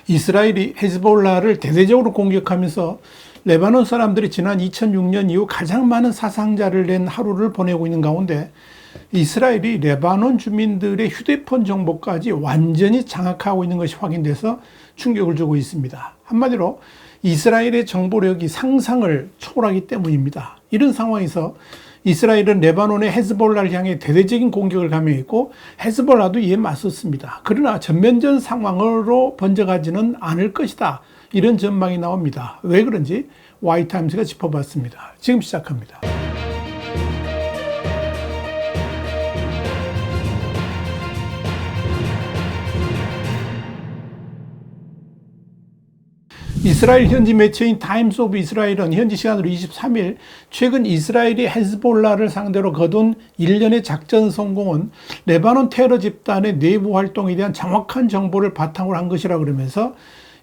이스라엘이 헤즈볼라를 대대적으로 공격하면서 레바논 사람들이 지난 2006년 이후 가장 많은 사상자를 낸 하루를 보내고 있는 가운데 이스라엘이 레바논 주민들의 휴대폰 정보까지 완전히 장악하고 있는 것이 확인돼서 충격을 주고 있습니다. 한마디로 이스라엘의 정보력이 상상을 초월하기 때문입니다. 이런 상황에서 이스라엘은 레바논의 헤즈볼라를 향해 대대적인 공격을 감행했고 헤즈볼라도 이에 맞섰습니다. 그러나 전면전 상황으로 번져가지는 않을 것이다. 이런 전망이 나옵니다. 왜 그런지 와이타임스가 짚어봤습니다. 지금 시작합니다. 이스라엘 현지 매체인 타임스 오브 이스라엘은 현지 시간으로 23일 최근 이스라엘이 헤즈볼라를 상대로 거둔 일련의 작전 성공은 레바논 테러 집단의 내부 활동에 대한 정확한 정보를 바탕으로 한 것이라 그러면서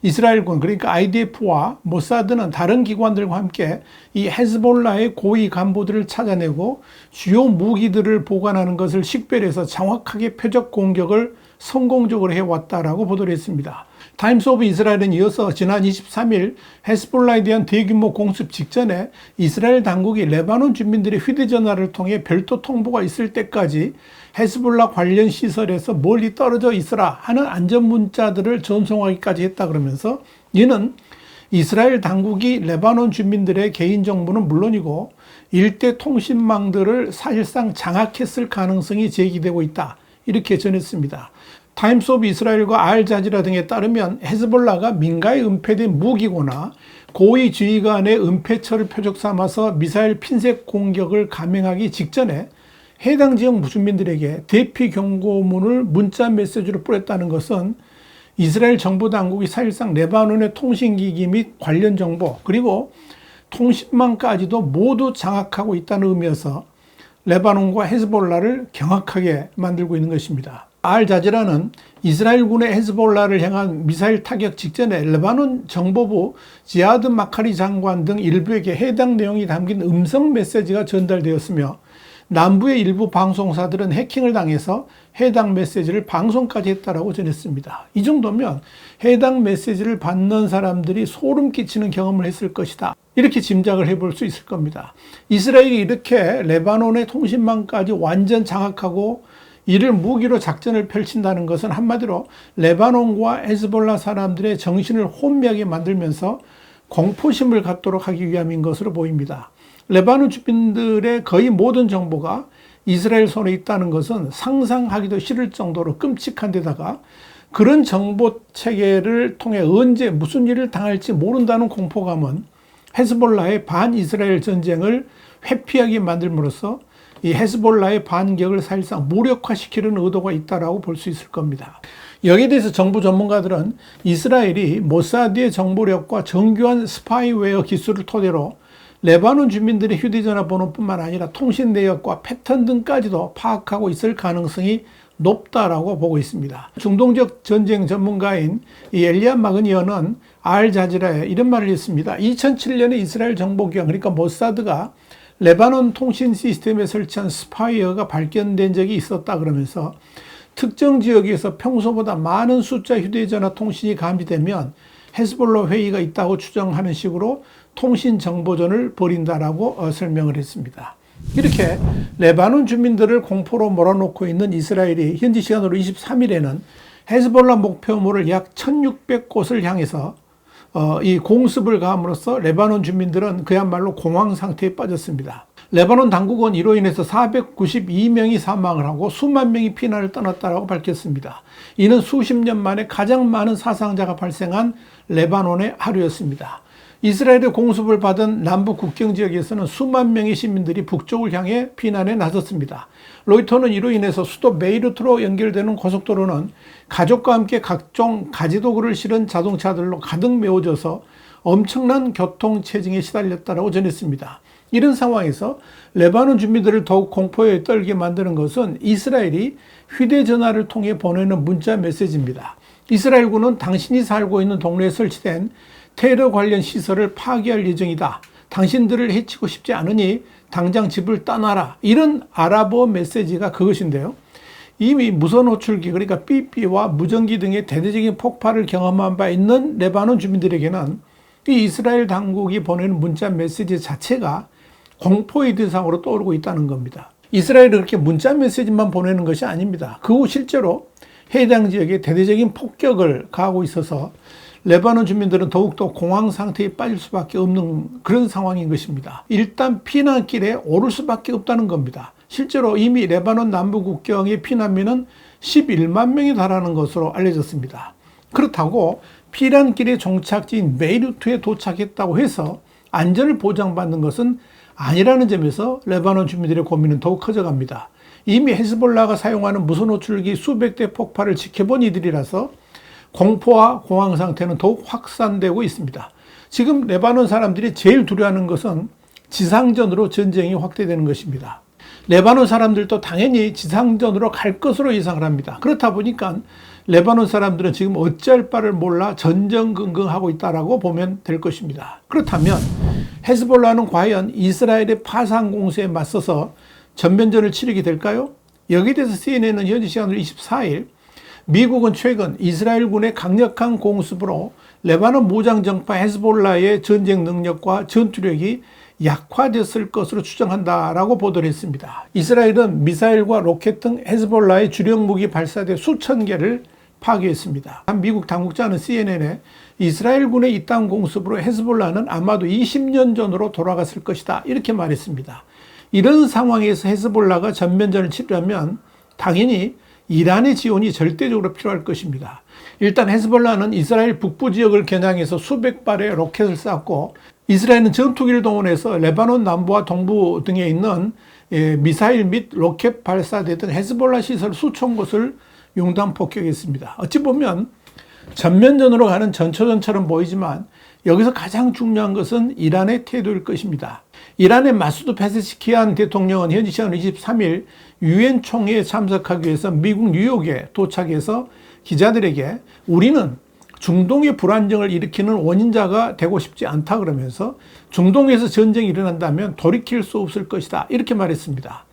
이스라엘군 그러니까 IDF와 모사드는 다른 기관들과 함께 이 헤즈볼라의 고위 간부들을 찾아내고 주요 무기들을 보관하는 것을 식별해서 정확하게 표적 공격을 성공적으로 해왔다라고 보도를 했습니다. 타임스 오브 이스라엘은 이어서 지난 23일 헤즈볼라에 대한 대규모 공습 직전에 이스라엘 당국이 레바논 주민들의 휴대전화를 통해 별도 통보가 있을 때까지 헤즈볼라 관련 시설에서 멀리 떨어져 있으라 하는 안전 문자들을 전송하기까지 했다 그러면서 이는 이스라엘 당국이 레바논 주민들의 개인정보는 물론이고 일대 통신망들을 사실상 장악했을 가능성이 제기되고 있다. 이렇게 전했습니다. 타임스 오브 이스라엘과 알자지라 등에 따르면 헤즈볼라가 민가에 은폐된 무기거나 고위 지휘관의 은폐처를 표적 삼아서 미사일 핀셋 공격을 감행하기 직전에 해당 지역 주민들에게 대피 경고문을 문자 메시지로 뿌렸다는 것은 이스라엘 정부 당국이 사실상 레바논의 통신기기 및 관련 정보 그리고 통신망까지도 모두 장악하고 있다는 의미여서 레바논과 헤즈볼라를 경악하게 만들고 있는 것입니다. 알자지라는 이스라엘군의 헤즈볼라를 향한 미사일 타격 직전에 레바논 정보부 지하드 마카리 장관 등 일부에게 해당 내용이 담긴 음성 메시지가 전달되었으며 남부의 일부 방송사들은 해킹을 당해서 해당 메시지를 방송까지 했다라고 전했습니다. 이 정도면 해당 메시지를 받는 사람들이 소름 끼치는 경험을 했을 것이다. 이렇게 짐작을 해볼 수 있을 겁니다. 이스라엘이 이렇게 레바논의 통신망까지 완전 장악하고 이를 무기로 작전을 펼친다는 것은 한마디로 레바논과 헤즈볼라 사람들의 정신을 혼미하게 만들면서 공포심을 갖도록 하기 위함인 것으로 보입니다. 레바논 주민들의 거의 모든 정보가 이스라엘 손에 있다는 것은 상상하기도 싫을 정도로 끔찍한 데다가 그런 정보 체계를 통해 언제 무슨 일을 당할지 모른다는 공포감은 헤즈볼라의 반이스라엘 전쟁을 회피하게 만들므로써 이 헤즈볼라의 반격을 사실상 무력화시키는 의도가 있다라고 볼 수 있을 겁니다. 여기에 대해서 정부 전문가들은 이스라엘이 모사드의 정보력과 정교한 스파이웨어 기술을 토대로 레바논 주민들의 휴대전화 번호뿐만 아니라 통신 내역과 패턴 등까지도 파악하고 있을 가능성이 높다라고 보고 있습니다. 중동적 전쟁 전문가인 이 엘리압 마그니어는 알자지라에 이런 말을 했습니다. 2007년에 이스라엘 정보기관 그러니까 모사드가 레바논 통신 시스템에 설치한 스파이어가 발견된 적이 있었다 그러면서 특정 지역에서 평소보다 많은 숫자 휴대전화 통신이 감지되면 헤즈볼라 회의가 있다고 추정하는 식으로 통신 정보전을 벌인다라고 설명을 했습니다. 이렇게 레바논 주민들을 공포로 몰아놓고 있는 이스라엘이 현지 시간으로 23일에는 헤즈볼라 목표물을 약 1600곳을 향해서 이 공습을 가함으로써 레바논 주민들은 그야말로 공황 상태에 빠졌습니다. 레바논 당국은 이로 인해서 492명이 사망을 하고 수만 명이 피난을 떠났다고 밝혔습니다. 이는 수십 년 만에 가장 많은 사상자가 발생한 레바논의 하루였습니다. 이스라엘의 공습을 받은 남부 국경 지역에서는 수만 명의 시민들이 북쪽을 향해 피난에 나섰습니다. 로이터는 이로 인해서 수도 베이루트로 연결되는 고속도로는 가족과 함께 각종 가지도구를 실은 자동차들로 가득 메워져서 엄청난 교통 체증에 시달렸다고 전했습니다. 이런 상황에서 레바논 주민들을 더욱 공포에 떨게 만드는 것은 이스라엘이 휴대전화를 통해 보내는 문자 메시지입니다. 이스라엘군은 당신이 살고 있는 동네에 설치된 테러 관련 시설을 파괴할 예정이다. 당신들을 해치고 싶지 않으니 당장 집을 떠나라. 이런 아랍어 메시지가 그것인데요. 이미 무선 호출기 그러니까 삐삐와 무전기 등의 대대적인 폭발을 경험한 바 있는 레바논 주민들에게는 이 이스라엘 당국이 보내는 문자 메시지 자체가 공포의 대상으로 떠오르고 있다는 겁니다. 이스라엘은 그렇게 문자 메시지만 보내는 것이 아닙니다. 그 후 실제로 해당 지역에 대대적인 폭격을 가하고 있어서 레바논 주민들은 더욱더 공황 상태에 빠질 수밖에 없는 그런 상황인 것입니다. 일단 피난길에 오를 수밖에 없다는 겁니다. 실제로 이미 레바논 남부 국경의 피난민은 11만 명에 달하는 것으로 알려졌습니다. 그렇다고 피난길의 종착지인 베이루트에 도착했다고 해서 안전을 보장받는 것은 아니라는 점에서 레바논 주민들의 고민은 더욱 커져갑니다. 이미 헤즈볼라가 사용하는 무선 호출기 수백 대 폭발을 지켜본 이들이라서 공포와 공황 상태는 더욱 확산되고 있습니다. 지금 레바논 사람들이 제일 두려워하는 것은 지상전으로 전쟁이 확대되는 것입니다. 레바논 사람들도 당연히 지상전으로 갈 것으로 예상을 합니다. 그렇다 보니까 레바논 사람들은 지금 어찌할 바를 몰라 전전긍긍하고 있다라고 보면 될 것입니다. 그렇다면 헤즈볼라는 과연 이스라엘의 파상 공세에 맞서서 전면전을 치르게 될까요? 여기에 대해서 CNN은 현지 시간으로 24일 미국은 최근 이스라엘군의 강력한 공습으로 레바논 무장정파 헤즈볼라의 전쟁 능력과 전투력이 약화됐을 것으로 추정한다라고 보도를 했습니다. 이스라엘은 미사일과 로켓 등 헤즈볼라의 주력 무기 발사대 수천 개를 파괴했습니다. 한 미국 당국자는 CNN에 이스라엘군의 이딴 공습으로 헤즈볼라는 아마도 20년 전으로 돌아갔을 것이다 이렇게 말했습니다. 이런 상황에서 헤즈볼라가 전면전을 치르려면 당연히 이란의 지원이 절대적으로 필요할 것입니다. 일단 헤즈볼라는 이스라엘 북부 지역을 겨냥해서 수백 발의 로켓을 쐈고 이스라엘은 전투기를 동원해서 레바논 남부와 동부 등에 있는 미사일 및 로켓 발사대 등 헤즈볼라 시설 수천 곳을 융단 폭격했습니다. 어찌 보면 전면전으로 가는 전초전처럼 보이지만 여기서 가장 중요한 것은 이란의 태도일 것입니다. 이란의 마수드 페세시키안 대통령은 현지 시간 23일 유엔 총회에 참석하기 위해서 미국 뉴욕에 도착해서 기자들에게 우리는 중동의 불안정을 일으키는 원인자가 되고 싶지 않다 그러면서 중동에서 전쟁이 일어난다면 돌이킬 수 없을 것이다 이렇게 말했습니다.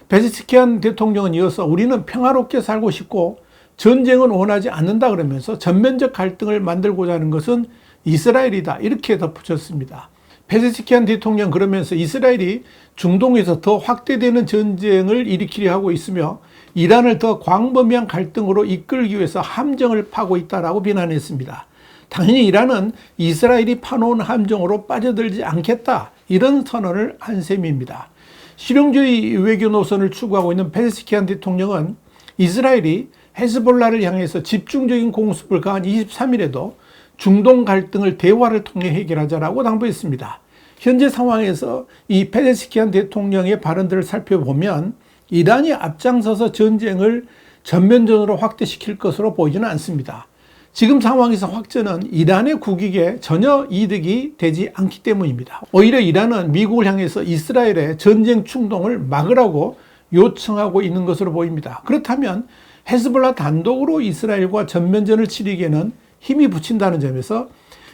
페세시키안 대통령은 이어서 우리는 평화롭게 살고 싶고 전쟁은 원하지 않는다 그러면서 전면적 갈등을 만들고자 하는 것은 이스라엘이다 이렇게 덧붙였습니다. 페세시키안 대통령 그러면서 이스라엘이 중동에서 더 확대되는 전쟁을 일으키려 하고 있으며 이란을 더 광범위한 갈등으로 이끌기 위해서 함정을 파고 있다라고 비난했습니다. 당연히 이란은 이스라엘이 파놓은 함정으로 빠져들지 않겠다 이런 선언을 한 셈입니다. 실용주의 외교 노선을 추구하고 있는 페세시키안 대통령은 이스라엘이 헤즈볼라를 향해서 집중적인 공습을 가한 23일에도 중동 갈등을 대화를 통해 해결하자라고 당부했습니다. 현재 상황에서 이 페세시키안 대통령의 발언들을 살펴보면 이란이 앞장서서 전쟁을 전면전으로 확대시킬 것으로 보이지는 않습니다. 지금 상황에서 확전은 이란의 국익에 전혀 이득이 되지 않기 때문입니다. 오히려 이란은 미국을 향해서 이스라엘의 전쟁 충동을 막으라고 요청하고 있는 것으로 보입니다. 그렇다면 헤즈볼라 단독으로 이스라엘과 전면전을 치르기에는 힘이 붙인다는 점에서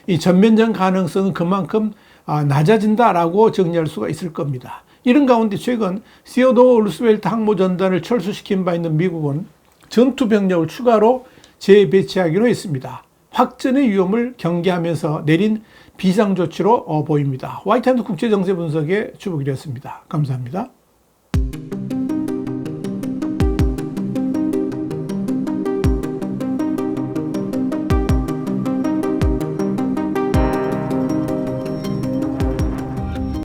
이 전면전 가능성은 그만큼 낮아진다라고 정리할 수가 있을 겁니다. 이런 가운데 최근 시어도어 루스벨트 항모전단을 철수시킨 바 있는 미국은 전투 병력을 추가로 재배치하기로 했습니다. 확전의 위험을 경계하면서 내린 비상조치로 보입니다. 화이트하우스 국제정세 분석의 주북이었습니다. 감사합니다.